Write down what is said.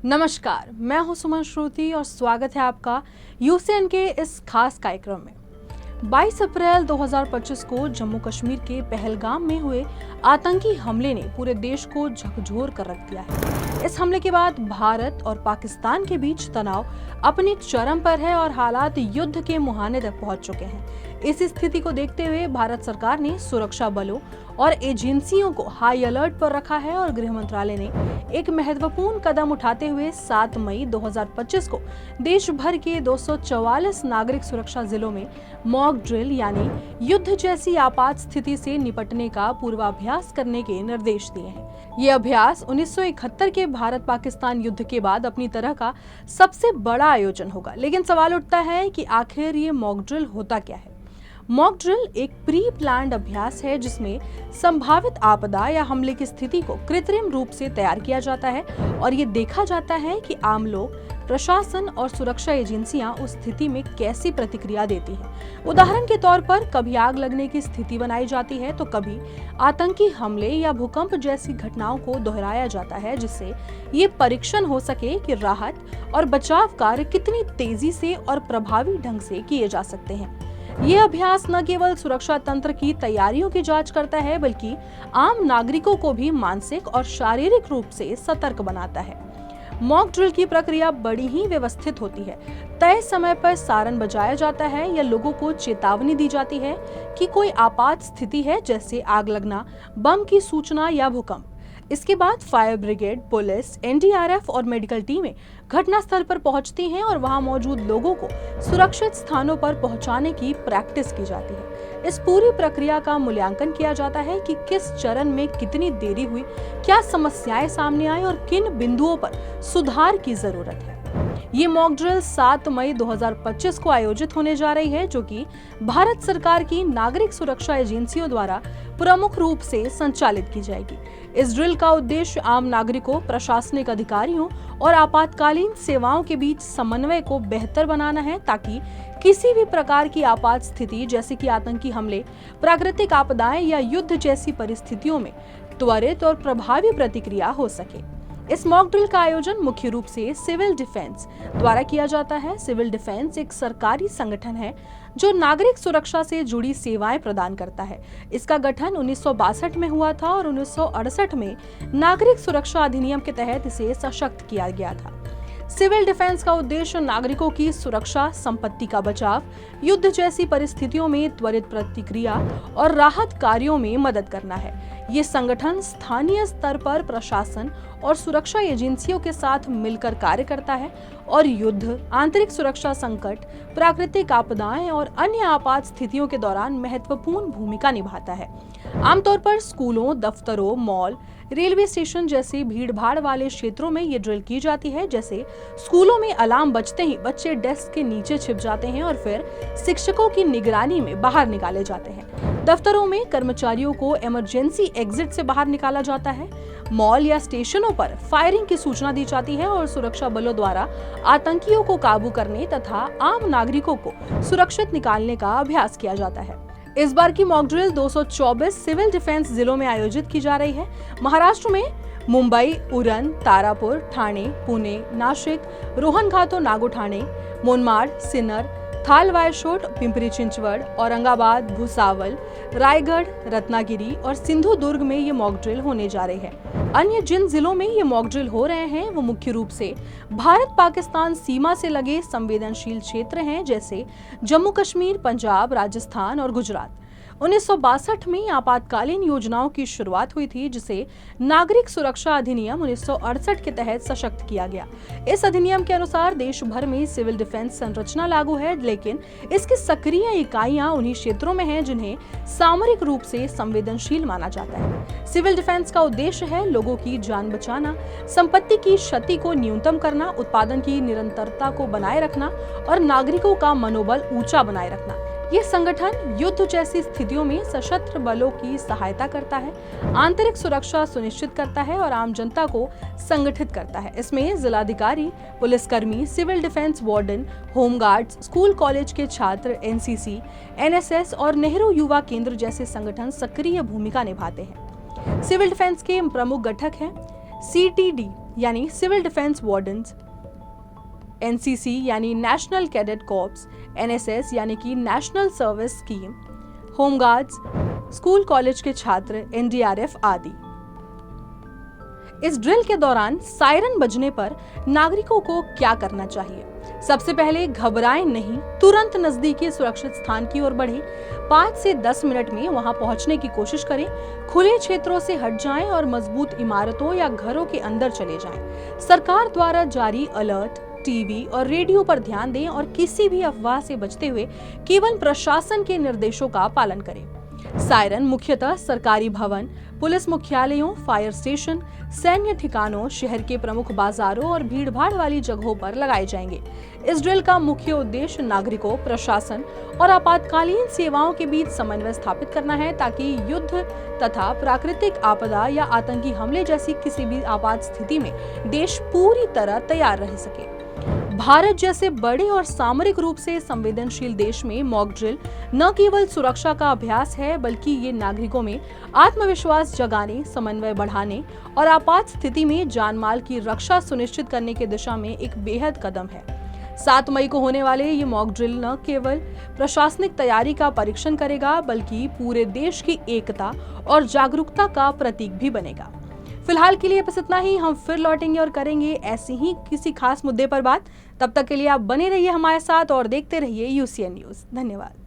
नमस्कार, मैं हूं सुमन श्रुति और स्वागत है आपका यूसीएन के इस खास कार्यक्रम में। 22 अप्रैल 2025 को जम्मू कश्मीर के पहलगाम में हुए आतंकी हमले ने पूरे देश को झकझोर कर रख दिया है। इस हमले के बाद भारत और पाकिस्तान के बीच तनाव अपने चरम पर है और हालात युद्ध के मुहाने तक पहुंच चुके हैं। इस स्थिति को देखते हुए भारत सरकार ने सुरक्षा बलों और एजेंसियों को हाई अलर्ट पर रखा है और गृह मंत्रालय ने एक महत्वपूर्ण कदम उठाते हुए 7 मई 2025 को देश भर के 244 नागरिक सुरक्षा जिलों में मॉक ड्रिल यानी युद्ध जैसी आपात स्थिति से निपटने का पूर्वाभ्यास करने के निर्देश दिए हैं। ये अभ्यास 1971 के भारत पाकिस्तान युद्ध के बाद अपनी तरह का सबसे बड़ा आयोजन होगा। लेकिन सवाल उठता है कि आखिर ये मॉक ड्रिल होता क्या है। मॉक ड्रिल एक प्री प्लान्ड अभ्यास है जिसमें संभावित आपदा या हमले की स्थिति को कृत्रिम रूप से तैयार किया जाता है और ये देखा जाता है कि आम लोग, प्रशासन और सुरक्षा एजेंसियां उस स्थिति में कैसी प्रतिक्रिया देती हैं। उदाहरण के तौर पर कभी आग लगने की स्थिति बनाई जाती है तो कभी आतंकी हमले या भूकंप जैसी घटनाओं को दोहराया जाता है, जिससे ये परीक्षण हो सके कि राहत और बचाव कार्य कितनी तेजी से और प्रभावी ढंग से किए जा सकते हैं। ये अभ्यास न केवल सुरक्षा तंत्र की तैयारियों की जांच करता है बल्कि आम नागरिकों को भी मानसिक और शारीरिक रूप से सतर्क बनाता है। मॉक ड्रिल की प्रक्रिया बड़ी ही व्यवस्थित होती है। तय समय पर सायरन बजाया जाता है या लोगों को चेतावनी दी जाती है कि कोई आपात स्थिति है, जैसे आग लगना, बम की सूचना या भूकंप। इसके बाद फायर ब्रिगेड, पुलिस, एनडीआरएफ और मेडिकल टीमें घटनास्थल पर पहुंचती हैं और वहां मौजूद लोगों को सुरक्षित स्थानों पर पहुंचाने की प्रैक्टिस की जाती है। इस पूरी प्रक्रिया का मूल्यांकन किया जाता है कि किस चरण में कितनी देरी हुई, क्या समस्याएं सामने आई और किन बिंदुओं पर सुधार की जरूरत है। ये मॉक ड्रिल 7 मई 2025 को आयोजित होने जा रही है, जो कि भारत सरकार की नागरिक सुरक्षा एजेंसियों द्वारा प्रमुख रूप से संचालित की जाएगी। इस ड्रिल का उद्देश्य आम नागरिकों, प्रशासनिक अधिकारियों और आपातकालीन सेवाओं के बीच समन्वय को बेहतर बनाना है, ताकि किसी भी प्रकार की आपात स्थिति जैसे कि आतंकी हमले, प्राकृतिक आपदाएं या युद्ध जैसी परिस्थितियों में त्वरित और प्रभावी प्रतिक्रिया हो सके। इस मॉक ड्रिल का आयोजन मुख्य रूप से सिविल डिफेंस द्वारा किया जाता है। सिविल डिफेंस एक सरकारी संगठन है जो नागरिक सुरक्षा से जुड़ी सेवाएं प्रदान करता है। इसका गठन 1962 में हुआ था और 1968 में नागरिक सुरक्षा अधिनियम के तहत इसे सशक्त किया गया था। सिविल डिफेंस का उद्देश्य नागरिकों की सुरक्षा, संपत्ति का बचाव, युद्ध जैसी परिस्थितियों में त्वरित प्रतिक्रिया और राहत कार्यों में मदद करना है। ये संगठन स्थानीय स्तर पर प्रशासन और सुरक्षा एजेंसियों के साथ मिलकर कार्य करता है और युद्ध, आंतरिक सुरक्षा संकट, प्राकृतिक आपदाएं और अन्य आपात स्थितियों के दौरान महत्वपूर्ण भूमिका निभाता है। आमतौर पर स्कूलों, दफ्तरों, मॉल, रेलवे स्टेशन जैसे भीड़-भाड़ वाले क्षेत्रों में ये ड्रिल की जाती है। जैसे स्कूलों में अलार्म बजते ही बच्चे डेस्क के नीचे छिप जाते हैं और फिर शिक्षकों की निगरानी में बाहर निकाले जाते हैं। दफ्तरों में कर्मचारियों को इमरजेंसी एग्जिट से बाहर निकाला जाता है। मॉल या स्टेशनों पर फायरिंग की सूचना दी जाती है और सुरक्षा बलों द्वारा आतंकियों को काबू करने तथा आम नागरिकों को सुरक्षित निकालने का अभ्यास किया जाता है। इस बार की मॉक ड्रिल 224 सिविल डिफेंस जिलों में आयोजित की जा रही है। महाराष्ट्र में मुंबई, उरण, तारापुर, ठाणे, पुणे, नाशिक, रोहनघाटो नागोठाणे, मोनमाड, सिन्नर, थालवायशोट, पिंपरी चिंचवड, औरंगाबाद, भुसावल, रायगढ़, रत्नागिरी और सिंधुदुर्ग में ये मॉक ड्रिल होने जा रहे हैं। अन्य जिन जिलों में ये मॉक ड्रिल हो रहे हैं वो मुख्य रूप से भारत पाकिस्तान सीमा से लगे संवेदनशील क्षेत्र हैं, जैसे जम्मू कश्मीर, पंजाब, राजस्थान और गुजरात। 1962 में आपातकालीन योजनाओं की शुरुआत हुई थी, जिसे नागरिक सुरक्षा अधिनियम 1968 के तहत सशक्त किया गया। इस अधिनियम के अनुसार देश भर में सिविल डिफेंस संरचना लागू है, लेकिन इसकी सक्रिय इकाइयां उन्हीं क्षेत्रों में हैं जिन्हें सामरिक रूप से संवेदनशील माना जाता है। सिविल डिफेंस का उद्देश्य है लोगों की जान बचाना, संपत्ति की क्षति को न्यूनतम करना, उत्पादन की निरंतरता को बनाए रखना और नागरिकों का मनोबल ऊंचा बनाए रखना। ये संगठन युद्ध जैसी स्थितियों में सशस्त्र बलों की सहायता करता है, आंतरिक सुरक्षा सुनिश्चित करता है और आम जनता को संगठित करता है। इसमें जिलाधिकारी, पुलिसकर्मी, civil defence warden, home guards, school college के छात्र, एनसीसी, एनएसएस और नेहरू युवा केंद्र जैसे संगठन सक्रिय भूमिका निभाते हैं। सिविल डिफेंस के प्रमुख घटक हैं सीटीडी यानी सिविल डिफेंस वार्डन्स, एनसीसी यानी नेशनल कैडेट कॉर्प्स, एनएसएस यानी कि national service scheme, home guards, school college के छात्र, एनडीआरएफ आदि। इस ड्रिल के दौरान सायरन बजने पर नागरिकों को क्या करना चाहिए? सबसे पहले घबराएं नहीं, तुरंत नजदीकी सुरक्षित स्थान की ओर बढ़ें। 5 से 10 मिनट में वहां पहुंचने की कोशिश करें। खुले क्षेत्रों से हट जाएं और मजबूत इमारतों या घरों के अंदर चले जाएं। सरकार द्वारा जारी अलर्ट, टीवी और रेडियो पर ध्यान दें और किसी भी अफवाह से बचते हुए केवल प्रशासन के निर्देशों का पालन करें। सायरन मुख्यतः सरकारी भवन, पुलिस मुख्यालयों, फायर स्टेशन, सैन्य ठिकानों, शहर के प्रमुख बाजारों और भीड़भाड़ वाली जगहों पर लगाए जाएंगे। इस ड्रिल का मुख्य उद्देश्य नागरिकों, प्रशासन और आपातकालीन सेवाओं के बीच समन्वय स्थापित करना है, ताकि युद्ध तथा प्राकृतिक आपदा या आतंकी हमले जैसी किसी भी आपात स्थिति में देश पूरी तरह तैयार रह सके। भारत जैसे बड़े और सामरिक रूप से संवेदनशील देश में मॉक ड्रिल न केवल सुरक्षा का अभ्यास है, बल्कि ये नागरिकों में आत्मविश्वास जगाने, समन्वय बढ़ाने और आपात स्थिति में जानमाल की रक्षा सुनिश्चित करने की दिशा में एक बेहद कदम है। 7 मई को होने वाले ये मॉक ड्रिल न केवल प्रशासनिक तैयारी का परीक्षण करेगा, बल्कि पूरे देश की एकता और जागरूकता का प्रतीक भी बनेगा। फिलहाल के लिए बस इतना ही। हम फिर लौटेंगे और करेंगे ऐसे ही किसी खास मुद्दे पर बात। तब तक के लिए आप बने रहिए हमारे साथ और देखते रहिए यूसीएन न्यूज़। धन्यवाद।